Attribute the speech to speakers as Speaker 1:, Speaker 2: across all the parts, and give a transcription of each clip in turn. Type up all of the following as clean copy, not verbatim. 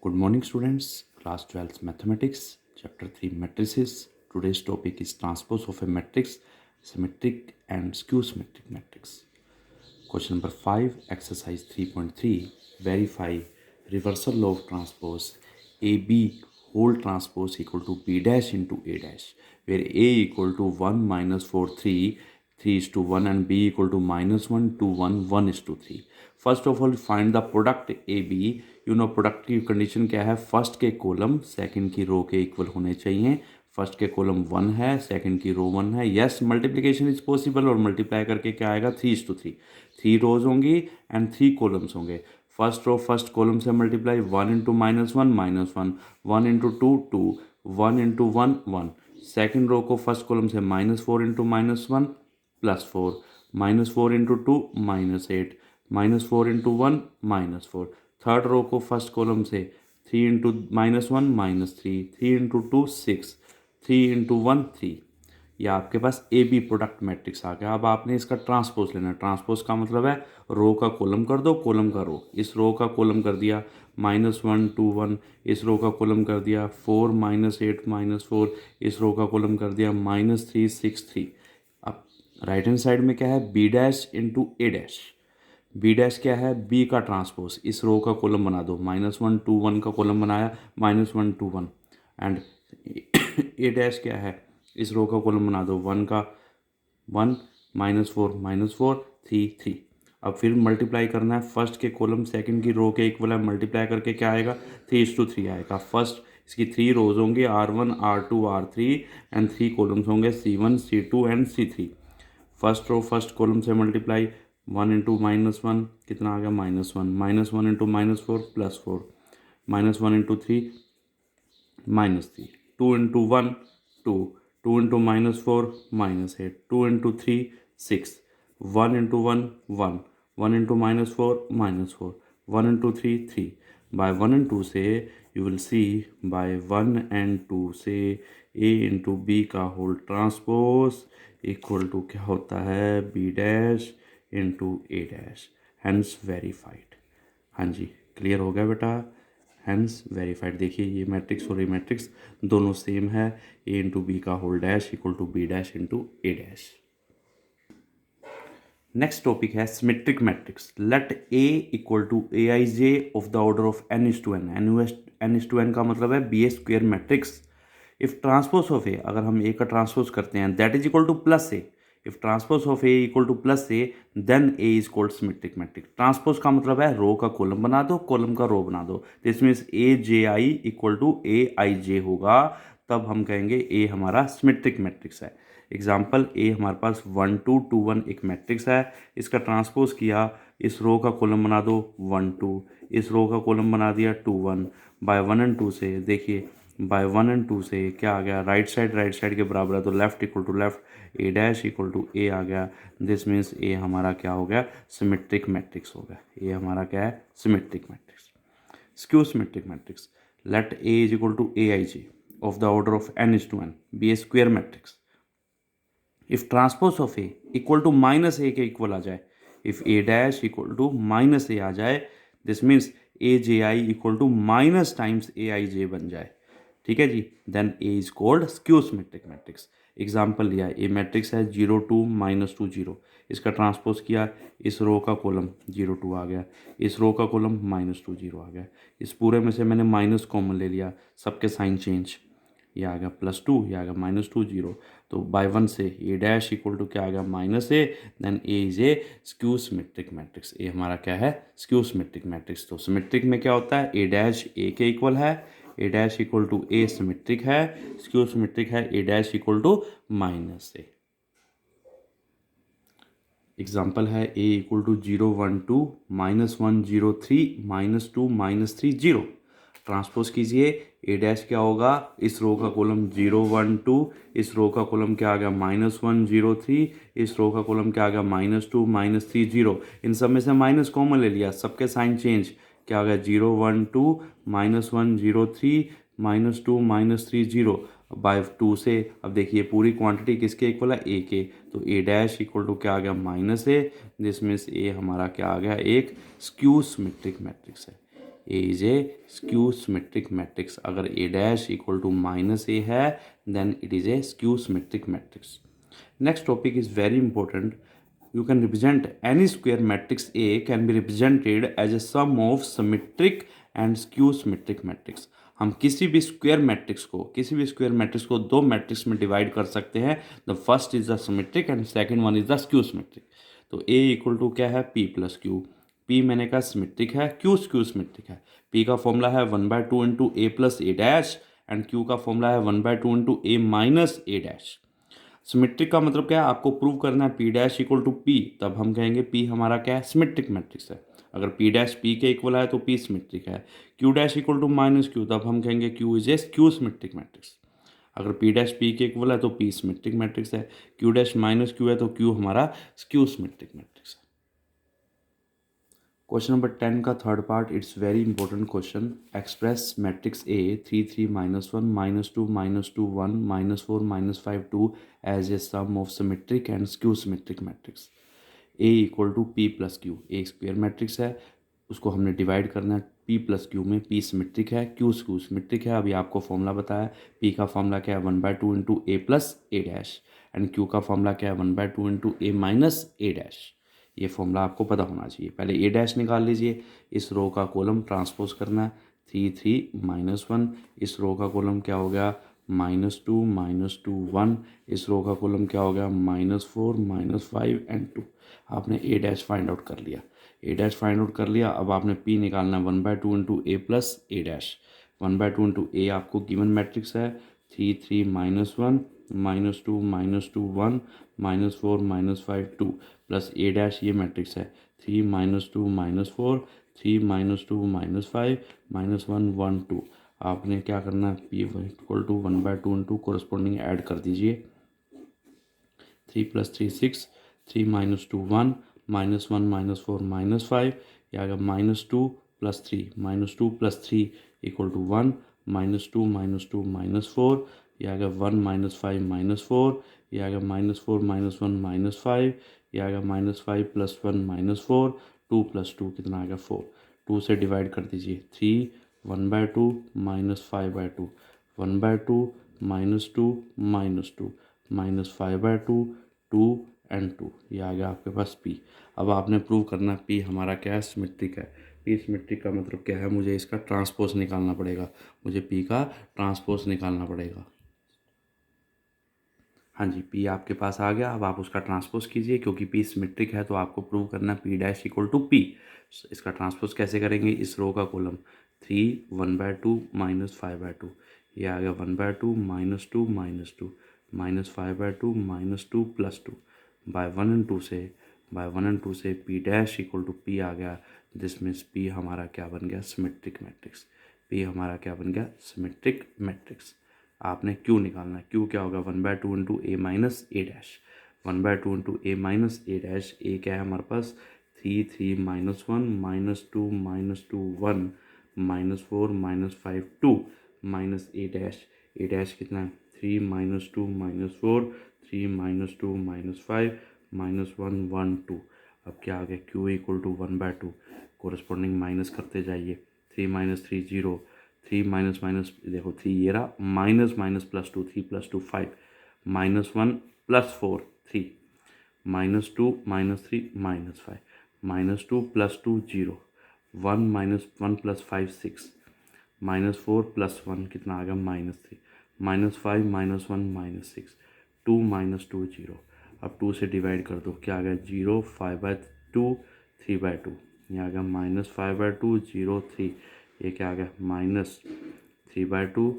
Speaker 1: Good morning, students. Class 12 Mathematics, Chapter 3 Matrices. Today's topic is transpose of a matrix, symmetric and skew symmetric matrix. Question number 5, exercise 3.3. Verify reversal law of transpose AB whole transpose equal to B dash into A dash, where A equal to 1 minus 4, 3, 3 is to 1 and B equal to minus 1, 2, 1, 1 is to 3. First of all, find the product AB. You know product की condition क्या है, first के column second की रो के equal होने चाहिए. First के column 1 है, सेकंड की रो 1 है. यस, मल्टीप्लिकेशन इज पॉसिबल और मल्टीप्लाई करके क्या आएगा 3:3. 3 रोज होंगी एंड 3 कॉलम्स होंगे. फर्स्ट रो फर्स्ट कॉलम से multiply 1 into -1 -1, 1 into 2 2, 1 into 1 1. Second row को फर्स्ट कॉलम से -4 into -1 +4, -4 into 2 -8, -4 into 1 -4. Third row को फर्स्ट कॉलम से 3 इंटू -1 -3, 3 इंटू 2 6, 3 इंटू 1 3. या आपके पास ए बी प्रोडक्ट मैट्रिक्स आ गया. अब आपने इसका ट्रांसपोज लेना है. ट्रांसपोज का मतलब है रो का कॉलम कर दो, कॉलम का रो. इस रो का कॉलम कर दिया -1 2 1, इस रो का कॉलम कर दिया 4 -8 -4, इस रो का कॉलम कर दिया -3 6 3. अब राइट हैंड साइड में क्या है, B dash into A dash. B dash क्या है, बी का ट्रांसपोज. इस रो का कॉलम बना दो, -1 2 1 का कॉलम बनाया, -1 2 1. एंड ए डैश क्या है, इस रो का कॉलम बना दो, 1 का 1 -4 -4 3 3. अब फिर मल्टीप्लाई करना है. फर्स्ट के कॉलम सेकंड की रो के इक्वल है, मल्टीप्लाई करके क्या आएगा 3:3 आएगा. फर्स्ट इसकी 3 रोज होंगे, R1 R2 R3 and 3 columns होंगे, C1 C2 and C3. First row first column से मल्टीप्लाई 1 इंटू -1 कितना आ गया -1, -1 into -4 +4, -1 into 3 -3, 2 into 1 2, 2 into -4 -8, 2 into 3 6, 1 into 1 1, 1 into -4 -4, 1 into 3 3. By 1 and 2 से you will see, by 1 and 2 से A into B का whole transpose equal to क्या होता है, B dash into A dash. Hence verified. हाँ जी, क्लियर हो गया बेटा. Hence verified. देखिए ये मैट्रिक्स और ये मैट्रिक्स दोनों सेम है. ए इंटू बी का whole dash equal to B dash into A dash. Next topic है symmetric matrix. Let A equal to A I J of the order of N is to N. N is to N का मतलब है B a square matrix. If transpose of A, अगर हम A का transpose करते हैं, that is equal to plus A. If transpose of A equal to plus A, then A is called symmetric matrix. Transpose का मतलब है रो का column बना दो, कॉलम का रो बना दो. This means A J I equal to A I J होगा, तब हम कहेंगे ए हमारा सिमेट्रिक मैट्रिक्स है. एग्जाम्पल, ए हमारे पास 1 2 2 1 एक मैट्रिक्स है. इसका ट्रांसपोज किया, इस रो का कॉलम बना दो 1 2, इस रो का कॉलम बना दिया 2 1. बाय 1 एंड 2 से देखिए, बाय 1 एंड 2 से क्या आ गया, राइट साइड के बराबर है तो left equal to left, A dash equal to A आ गया. दिस मीन्स ए हमारा क्या हो गया, सिमेट्रिक मैट्रिक्स हो गया. ए हमारा क्या है, symmetric matrix. Skew symmetric matrix. Let A is equal to A I J of the order of N is to N, be a square matrix. If transpose of A equal to minus A के equal आ जाए, if A dash equal to minus A आ जाए, this means A J I equal to minus times A I J बन जाए. ठीक है जी, then A is called skew symmetric matrix. Example लिया, ए मैट्रिक्स है 0 2 -2 0. इसका ट्रांसपोज किया, इस रो का कॉलम 0 2 आ गया, इस रो का कॉलम -2 0 आ गया. इस पूरे में से मैंने माइनस कॉमन ले लिया, सबके साइन चेंज, ये आ गया +2, ये आ गया -2 0. तो बाय 1 से ए डैश इक्वल टू क्या आ गया, -a. Then A is a skew symmetric matrix. A हमारा क्या है, स्क्यू सिमेट्रिक मैट्रिक्स. तो सिमेट्रिक में क्या होता है, ए डैश ए के इक्वल है, A dash equal to A symmetric है. स्क्यू सिमेट्रिक है, A dash equal to -a. Example है, ए इक्वल टू 0 1 2 -1 0 3 -2 -3 0. ट्रांसपोज कीजिए, ए डैश क्या होगा, इस रो का कॉलम 0 1 2, इस रो का कॉलम क्या आ गया -1 0 3, इस रो का कॉलम क्या आ गया -2 -3 0. इन सब में से माइनस कॉमन ले लिया, सबके साइन चेंज, क्या आ गया 0 1 2 -1 0 3 -2 -3 0. बाय 2 से अब देखिए पूरी क्वांटिटी किसके इक्वल है, ए के. तो ए डैश इक्वल टू क्या आ गया, -a. दिस मीन्स ए हमारा क्या आ गया, एक स्क्यू सिमेट्रिक मैट्रिक्स है. A is a skew symmetric matrix. अगर A dash equal to minus A है then it is a skew symmetric matrix. Next topic is very important. You can represent any square matrix A can be represented as a sum of symmetric and skew symmetric matrix। हम किसी भी square matrix को दो matrix में divide कर सकते हैं। The first is the symmetric and second one is the skew symmetric. तो A इक्वल टू क्या है, P प्लस क्यू। P मैंने कहा सिमेट्रिक है, Q स्क्यू सिमेट्रिक है। P का फॉर्मूला है 1/2 into A plus A dash and Q का फॉर्मूला है 1/2 into A minus A dash. Symmetric का मतलब क्या है, आपको प्रूव करना है P dash equal to P, तब हम कहेंगे पी हमारा क्या है, सिमेट्रिक मैट्रिक्स है। अगर पी डैश पी के इक्वल है तो पी सिमेट्रिक है। Q dash equal to minus Q, तब हम कहेंगे Q is a skew symmetric matrix. अगर पी डैश पी के इक्वल है तो पी सिमेट्रिक मैट्रिक्स है। क्यू डैश माइनस क्यू है तो क्यू हमारा स्क्यू सिमेट्रिक मैट्रिक्स है। क्वेश्चन नंबर 10 का third part, it's very important question. Express matrix A 3 3 -1 -2 -2 1 -4 -5 2 as a sum of symmetric and skew symmetric matrix. A equal to P plus Q, एक square matrix है, उसको हमने divide करना है P plus Q में। P symmetric है, Q skew symmetric है। अभी आपको फॉर्मूला बताया, पी का फॉर्मूला क्या है 1/2 into A plus A dash and Q का फॉर्मूला क्या है 1/2 into A minus A dash. ये फॉर्मूला आपको पता होना चाहिए। पहले ए डैश निकाल लीजिए, इस रो का कॉलम ट्रांसपोज करना है 3 3 -1। इस रो का कॉलम क्या हो गया -2 -2 1। इस रो का कॉलम क्या हो गया -4 -5 एंड 2। आपने ए डैश फाइंड आउट कर लिया। ए डैश फाइंड आउट कर लिया। अब आपने पी निकालना है 1/2 into A plus A dash. 1/2 into ए आपको गिवन मैट्रिक्स है 3 3 -1 -2 -2 1 -4 -5 2 प्लस ए डैश ये मैट्रिक्स है 3 -2 -4 3 -2 -5 -1 1 2। आपने क्या करना है P equal to 1/2 into corresponding add कर दीजिए 3 + 3 6 3 -2 1 -1 -4 -5। ये आ गया -2 + 3 -2 + 3 इक्वल टू 1 -2 -2 -4। ये आ गया 1 -5 -4। ये आ गया -4 -1 -5। ये आ गया -5 + 1 -4 2 + 2 कितना आ गया 4। 2 से डिवाइड कर दीजिए 3 1/2 -5/2 1/2 -2 -2 -5/2 2 एंड 2। ये आ गया आपके पास P। अब आपने प्रूव करना है P हमारा क्या है, सिमेट्रिक है। P सिमेट्रिक का मतलब क्या है, मुझे इसका ट्रांसपोज निकालना पड़ेगा। मुझे P का ट्रांसपोज निकालना पड़ेगा। हाँ जी, P आपके पास आ गया। अब आप उसका ट्रांसपोज कीजिए, क्योंकि P सिमेट्रिक है तो आपको प्रूव करना है P dash equal to P। इसका ट्रांसपोज कैसे करेंगे, इस रो का कॉलम 3 1/2 -5/2। ये आ गया 1/2 -2 -2 -5/2 -2 + 2 बाय 1 एंड 2 से P dash equal to P आ गया। दिस मीन्स P हमारा क्या बन गया, सिमेट्रिक मैट्रिक्स। P हमारा क्या बन गया, सिमेट्रिक मैट्रिक्स। आपने Q निकालना है। Q क्या होगा 1/2 into A minus A dash 1/2 into A minus A dash. ए क्या है हमारे पास 3 3 -1 -2 -2 1 -4 -5 2 minus A dash. A dash कितना है 3 -2 -4 3 -2 -5 -1 1 2। अब क्या आ गया Q equal to 1/2, corresponding minus करते जाइए 3 - 3 0 3 माइनस माइनस देखो 3 ये रहा माइनस माइनस प्लस 2 3 + 2 5 -1 + 4 3 -2 -3 -5 -2 + 2 0 1 -1 + 5 6 -4 + 1 कितना आ गया -3 -5 -1 -6 2 -2 0। अब 2 से डिवाइड कर दो, क्या आ गया 0 5/2 3/2। ये आ गया -5/2 0 3। ये क्या आ गया -3/2।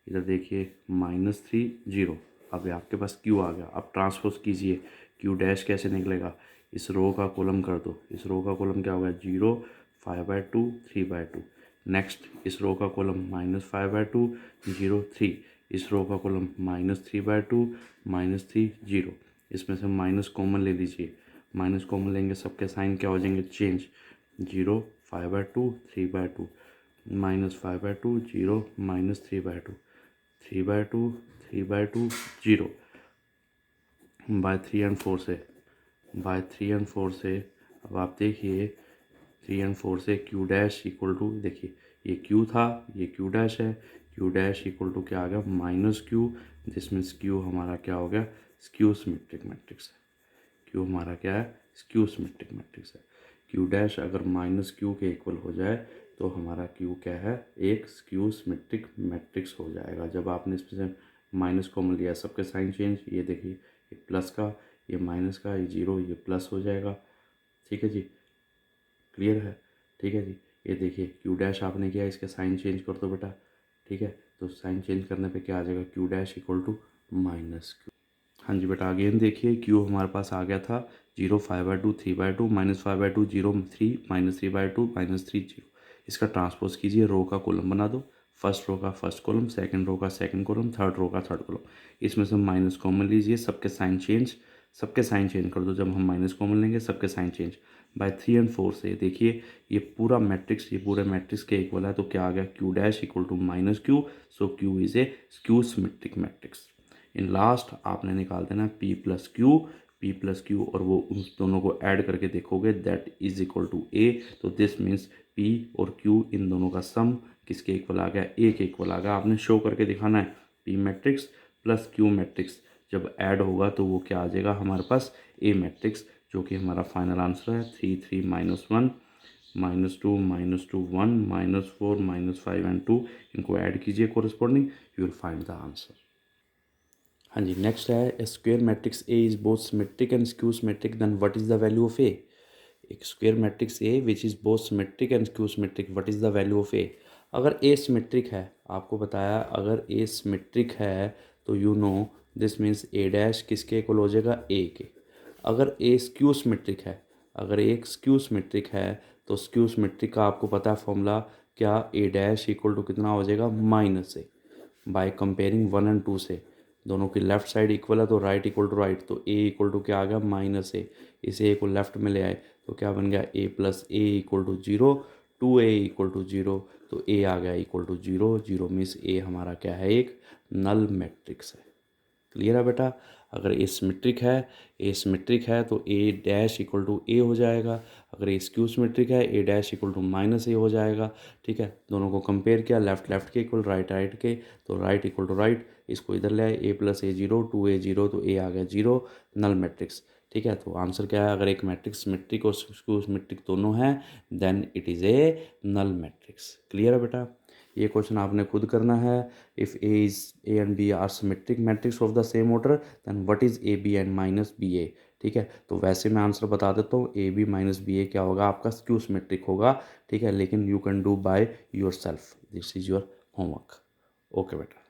Speaker 1: इधर देखिए -3 0। अब ये आपके पास Q आ गया। अब ट्रांसपोज कीजिए, Q डैश कैसे निकलेगा, इस रो का कॉलम कर दो। इस रो का कॉलम क्या होगा 0 5/2 3/2। नेक्स्ट इस रो का कॉलम -5/2 0 3। इस रो का कॉलम -3/2 -3 0। इसमें से माइनस कॉमन ले लीजिए। माइनस कॉमन लेंगे सबके साइन क्या हो जाएंगे चेंज 0 5/2 3/2 -5/2 0 -3/2 3/2 3/2 0 बाय 3 और 4 से अब आप देखिए 3 एंड 4 से क्यू डैश इक्वल टू, देखिए ये क्यू था, ये क्यू डैश है, क्यू डैश इक्वल टू क्या आ गया minus Q, this means Q हमारा क्या हो गया स्क्यू सिमेट्रिक मैट्रिक्स है। क्यू हमारा क्या है स्क्यू सिमेट्रिक मैट्रिक्स है। क्यू डैश अगर माइनस क्यू के इक्वल हो जाए तो हमारा क्यू क्या है एक स्क्यू सिमेट्रिक मैट्रिक्स हो जाएगा। जब आपने इसमें से माइनस कॉमन लिया सबके साइन चेंज, ये देखिए ये प्लस का, ये माइनस का, ये जीरो, ये प्लस हो जाएगा। ठीक है जी, क्लियर है। ठीक है जी, ये देखिए क्यू डैश आपने किया, इसके साइन चेंज कर दो बेटा। ठीक है, तो साइन चेंज करने पे क्या आ जाएगा Q dash equal to minus Q. हाँ जी बेटा, अगेन देखिए क्यू हमारे पास आ गया था 0, 5/2, 3/2, -5/2, 0, 3, -3/2, -3, 0। इसका ट्रांसपोज कीजिए, रो का कॉलम बना दो, फर्स्ट रो का फर्स्ट कॉलम, सेकंड रो का सेकंड कॉलम, थर्ड रो का थर्ड कॉलम। इसमें से माइनस कॉमन लीजिए, सबके साइन चेंज, सबके साइन चेंज कर दो। जब हम माइनस कॉमन लेंगे सबके साइन चेंज बाय 3 एंड 4 से, देखिए ये पूरा मैट्रिक्स, ये पूरे मैट्रिक्स के इक्वल है। तो क्या आ गया Q dash equal to minus Q, so Q is a skew symmetric matrix. In last आपने निकाल देना पी प्लस क्यू और वो उन दोनों को ऐड करके देखोगे दैट इज इक्वल टू ए। तो दिस मीन्स पी और क्यू इन दोनों का सम किसके इक्वल आ गया ए के इक्वल आ गया। आपने शो करके दिखाना है P matrix plus Q matrix जब ऐड होगा तो वो क्या आ जाएगा हमारे पास ए मैट्रिक्स, जो कि हमारा फाइनल आंसर है 3, 3, -1, -2, -2, 1, -4, -5 एंड 2। इनको ऐड कीजिए corresponding, you will find the answer. हाँ जी, नेक्स्ट है square matrix A is both symmetric and skew symmetric, then what is the value of A. एक square matrix A which is both symmetric and skew symmetric, what is the value of A. अगर A symmetric है, आपको बताया अगर A symmetric है तो you know this means A dash किसके equal हो जाएगा ए के। अगर ए स्क्यू सिमेट्रिक है, अगर एक स्क्यू सिमेट्रिक है तो स्क्यू सिमेट्रिक का आपको पता है फॉर्मूला क्या, ए डैश इक्वल टू कितना हो जाएगा minus A by comparing 1 and 2 से। दोनों की लेफ्ट साइड इक्वल है तो राइट इक्वल टू राइट, तो ए इक्वल टू क्या आ गया माइनस ए। इस ए को लेफ्ट में ले आए तो क्या बन गया A plus A equal to 0, 2a equal to 0, तो ए आ गया इक्वल टू 0, 0 मीन्स ए हमारा क्या है एक नल मैट्रिक्स है। क्लियर है बेटा। अगर ए सिमेट्रिक है तो ए डैश इक्वल टू ए हो जाएगा। अगर ए स्क्यू सिमेट्रिक है A dash equal to minus ए हो जाएगा। ठीक है, दोनों को कंपेयर किया, लेफ्ट लेफ्ट के इक्वल, राइट राइट के, तो राइट इक्वल टू राइट। इसको इधर ले आए, ए प्लस ए 0, 2a 0, तो ए आ गया 0, नल मैट्रिक्स। ठीक है, तो आंसर क्या है, अगर एक मैट्रिक्स सिमेट्रिक और स्क्यू सिमेट्रिक दोनों हैं then it is a null matrix. Clear है बेटा। ये क्वेश्चन आपने खुद करना है। If A and B are symmetric matrix of the same order then what is A B and minus B A. ठीक है, तो वैसे मैं आंसर बता देता हूँ, A B minus B A क्या होगा आपका स्क्यू सिमेट्रिक होगा। ठीक है, लेकिन you can do by your self, this is your homework. Okay बेटा।